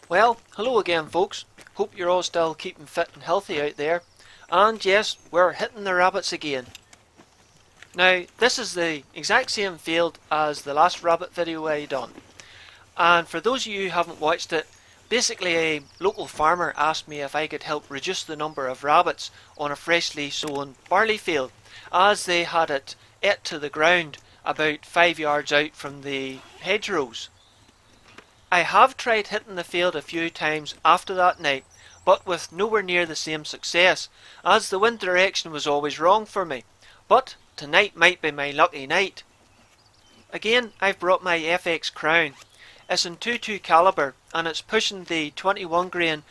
Well, hello again folks. Hope you're all still keeping fit and healthy out there. And yes, we're hitting the rabbits again. Now, this is the exact same field as the last rabbit video I done. And for those of you who haven't watched it, basically a local farmer asked me if I could help reduce the number of rabbits on a freshly sown barley field, as they had it ate to the ground about 5 yards out from the hedgerows. I have tried hitting the field a few times after that night, but with nowhere near the same success, as the wind direction was always wrong for me. But tonight might be my lucky night. Again, I've brought my FX Crown. It's in 22 caliber and it's pushing the 21 grain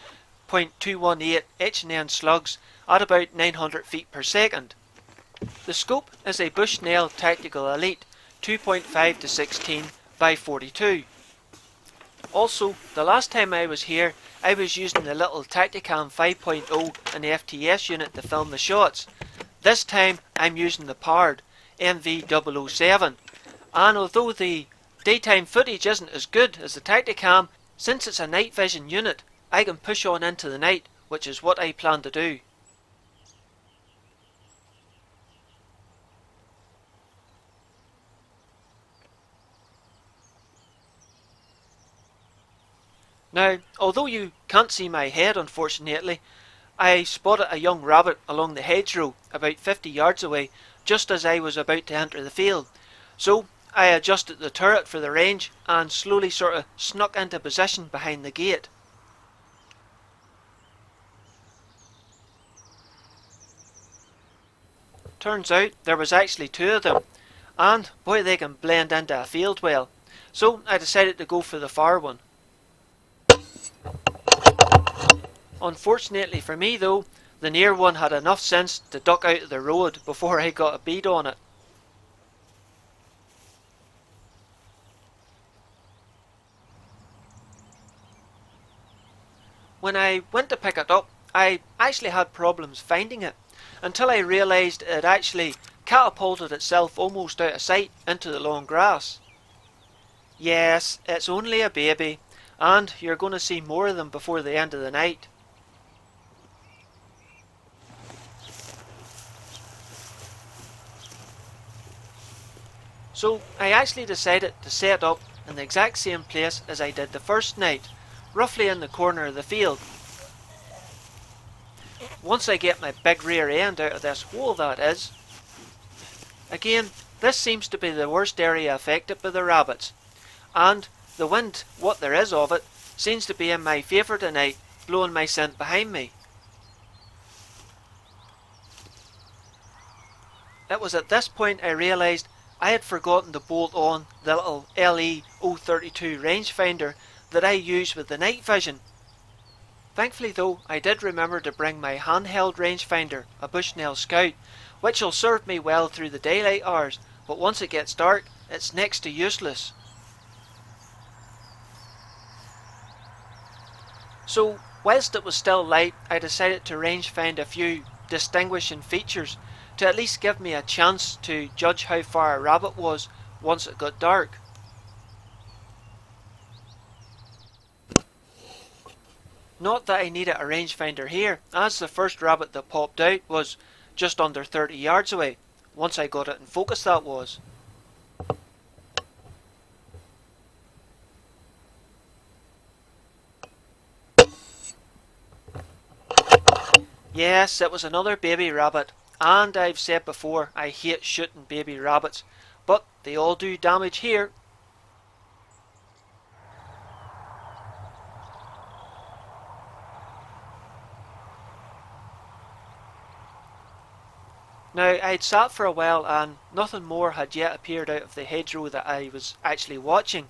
.218 H&N Slugs at about 900 feet per second. The scope is a Bushnell Tactical Elite 2.5 to 16 by 42. Also, the last time I was here, I was using the little Tacticam 5.0 and the FTS unit to film the shots. This time, I'm using the powered NV007, and although the daytime footage isn't as good as the Tacticam, since it's a night vision unit, I can push on into the night, which is what I plan to do. Now, although you can't see my head unfortunately, I spotted a young rabbit along the hedgerow about 50 yards away just as I was about to enter the field. So I adjusted the turret for the range and slowly sort of snuck into position behind the gate. Turns out there was actually two of them, and boy, they can blend into a field well. So I decided to go for the far one. Unfortunately for me though, the near one had enough sense to duck out of the road before I got a bead on it. When I went to pick it up, I actually had problems finding it, until I realised it had actually catapulted itself almost out of sight into the long grass. Yes, it's only a baby, and you're going to see more of them before the end of the night. So I actually decided to set up in the exact same place as I did the first night, roughly in the corner of the field. Once I get my big rear end out of this hole, that is. Again, this seems to be the worst area affected by the rabbits, and the wind, what there is of it, seems to be in my favour tonight, blowing my scent behind me. It was at this point I realised I had forgotten to bolt on the little LE032 rangefinder that I use with the night vision. Thankfully though, I did remember to bring my handheld rangefinder, a Bushnell Scout, which will serve me well through the daylight hours, but once it gets dark, it's next to useless. So, whilst it was still light, I decided to rangefind a few distinguishing features to at least give me a chance to judge how far a rabbit was once it got dark. Not that I needed a rangefinder here, as the first rabbit that popped out was just under 30 yards away, once I got it in focus that was. Yes, it was another baby rabbit, and I've said before I hate shooting baby rabbits, but they all do damage here. Now, I'd sat for a while and nothing more had yet appeared out of the hedgerow that I was actually watching,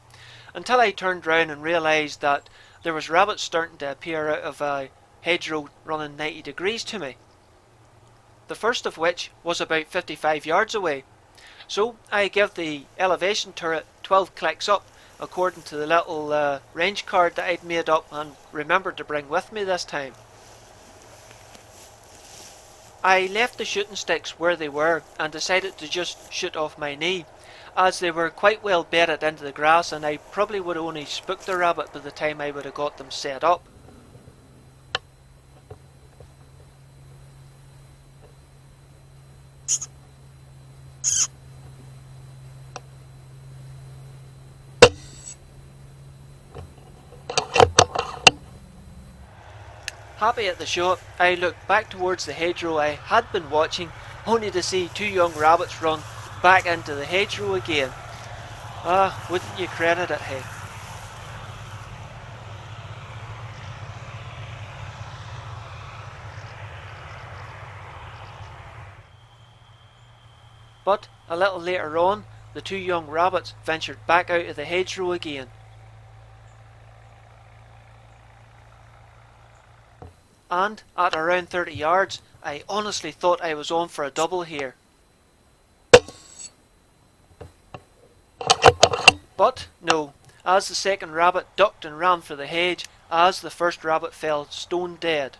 until I turned round and realised that there was rabbits starting to appear out of a hedgerow running 90 degrees to me. The first of which was about 55 yards away. So I gave the elevation turret 12 clicks up according to the little range card that I'd made up and remembered to bring with me this time. I left the shooting sticks where they were and decided to just shoot off my knee, as they were quite well bedded into the grass, and I probably would have only spooked the rabbit by the time I would have got them set up. Happy at the shot, I looked back towards the hedgerow I had been watching, only to see two young rabbits run back into the hedgerow again. Ah, wouldn't you credit it, hey? But a little later on, the two young rabbits ventured back out of the hedgerow again. And at around 30 yards, I honestly thought I was on for a double here. But no, as the second rabbit ducked and ran for the hedge, as the first rabbit fell stone dead.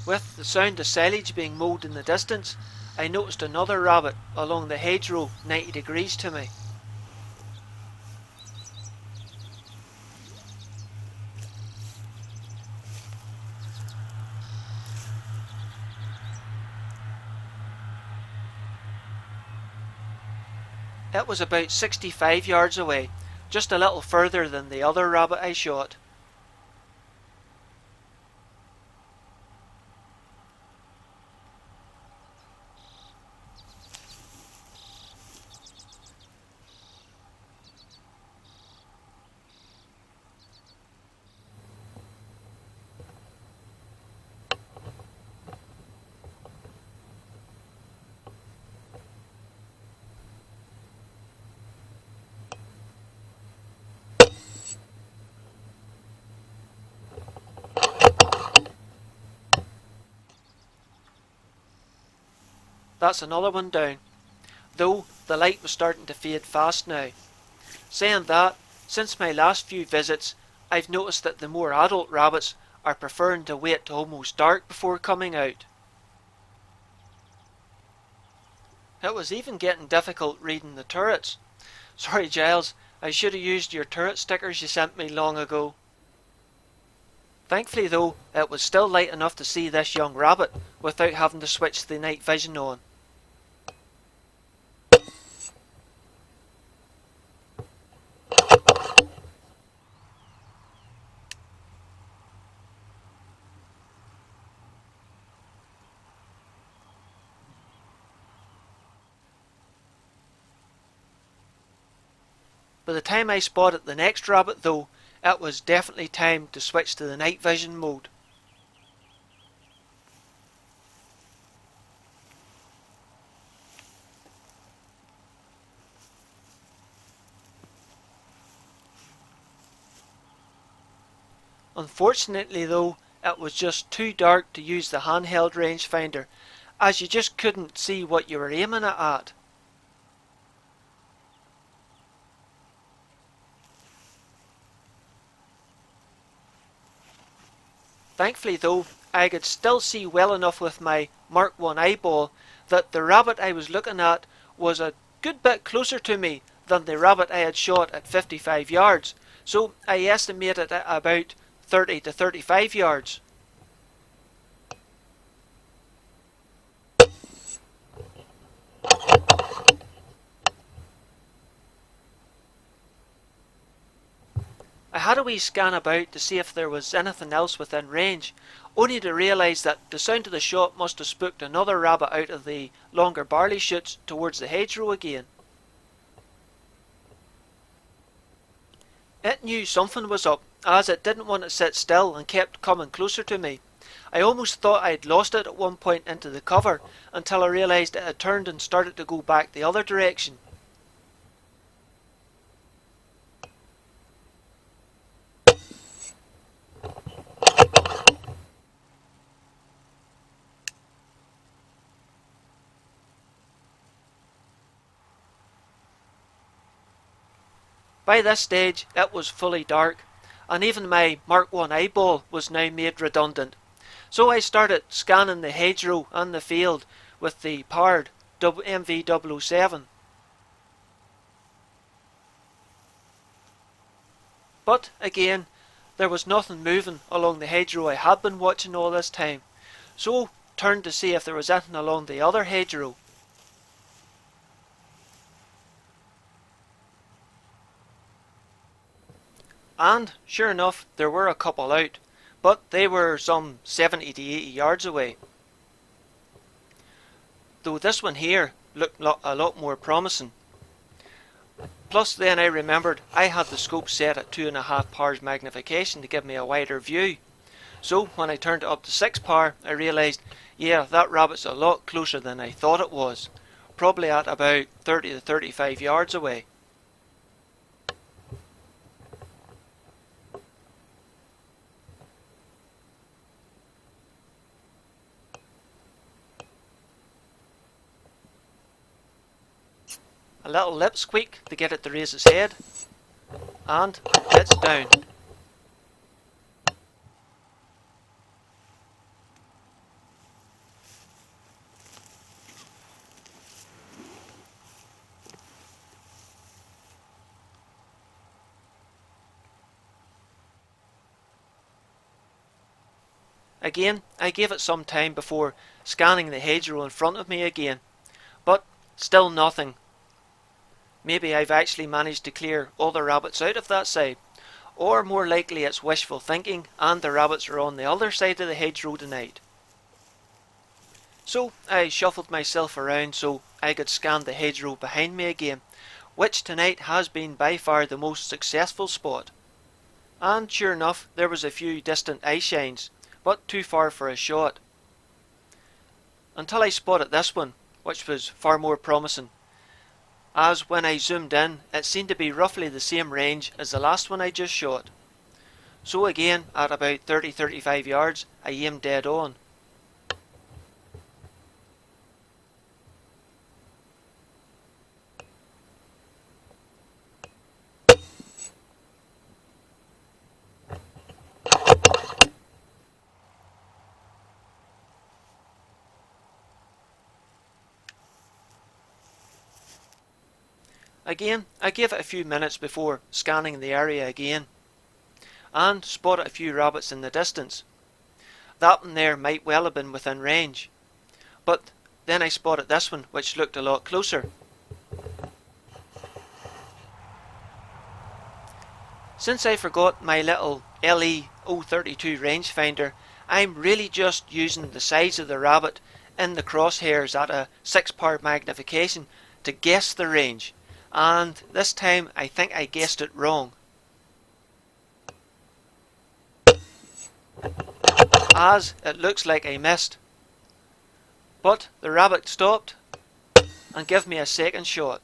With the sound of silage being mowed in the distance, I noticed another rabbit along the hedgerow 90 degrees to me. It was about 65 yards away, just a little further than the other rabbit I shot. That's another one down, though the light was starting to fade fast now. Saying that, since my last few visits, I've noticed that the more adult rabbits are preferring to wait till almost dark before coming out. It was even getting difficult reading the turrets. Sorry Giles, I should have used your turret stickers you sent me long ago. Thankfully though, it was still light enough to see this young rabbit without having to switch the night vision on. By the time I spotted the next rabbit though, it was definitely time to switch to the night vision mode. Unfortunately though, it was just too dark to use the handheld rangefinder, as you just couldn't see what you were aiming it at. Thankfully though, I could still see well enough with my Mark 1 eyeball that the rabbit I was looking at was a good bit closer to me than the rabbit I had shot at 55 yards, so I estimated at about 30 to 35 yards. I had a wee scan about to see if there was anything else within range, only to realise that the sound of the shot must have spooked another rabbit out of the longer barley shoots towards the hedgerow again. It knew something was up, as it didn't want to sit still and kept coming closer to me. I almost thought I had lost it at one point into the cover, until I realised it had turned and started to go back the other direction. By this stage it was fully dark, and even my Mark 1 eyeball was now made redundant. So I started scanning the hedgerow and the field, with the powered NV007. But again, there was nothing moving along the hedgerow I had been watching all this time, so turned to see if there was anything along the other hedgerow. And sure enough, there were a couple out, but they were some 70 to 80 yards away. Though this one here looked a lot more promising. Plus then I remembered I had the scope set at 2.5 powers magnification to give me a wider view. So when I turned it up to 6 power, I realised, yeah, that rabbit's a lot closer than I thought it was. Probably at about 30 to 35 yards away. A little lip squeak to get it to raise its head, and it's down. Again, I gave it some time before scanning the hedgerow in front of me again, but still nothing. Maybe I've actually managed to clear all the rabbits out of that side, or more likely it's wishful thinking and the rabbits are on the other side of the hedgerow tonight. So I shuffled myself around so I could scan the hedgerow behind me again, which tonight has been by far the most successful spot. And sure enough, there was a few distant eye shines, but too far for a shot. Until I spotted this one, which was far more promising, as when I zoomed in, it seemed to be roughly the same range as the last one I just shot. So again, at about 30-35 yards, I aimed dead on. Again, I gave it a few minutes before scanning the area again, and spotted a few rabbits in the distance. That one there might well have been within range, but then I spotted this one which looked a lot closer. Since I forgot my little NV032 rangefinder, I'm really just using the size of the rabbit in the crosshairs at a 6 power magnification to guess the range. And this time I think I guessed it wrong, as it looks like I missed. But the rabbit stopped and gave me a second shot,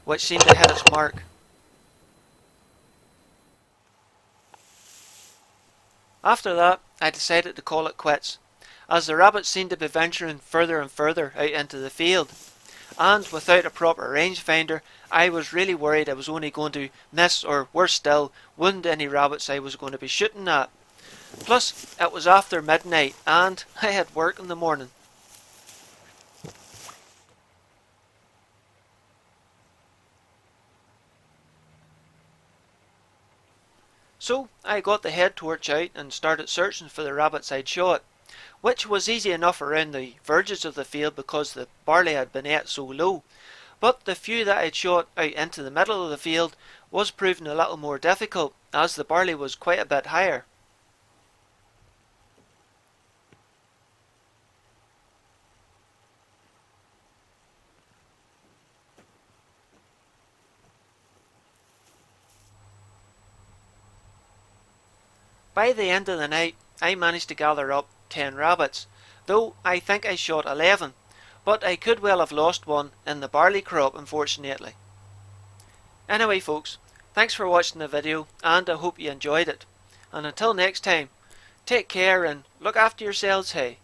which seemed to hit its mark. After that, I decided to call it quits, as the rabbits seemed to be venturing further and further out into the field. And without a proper rangefinder, I was really worried I was only going to miss, or worse still, wound any rabbits I was going to be shooting at. Plus, it was after midnight and I had work in the morning. So I got the head torch out and started searching for the rabbits I'd shot, which was easy enough around the verges of the field because the barley had been ate so low, but the few that I'd shot out into the middle of the field was proving a little more difficult, as the barley was quite a bit higher. By the end of the night, I managed to gather up 10 rabbits, though I think I shot 11, but I could well have lost one in the barley crop, unfortunately. Anyway folks, thanks for watching the video and I hope you enjoyed it. And until next time, take care and look after yourselves, hey.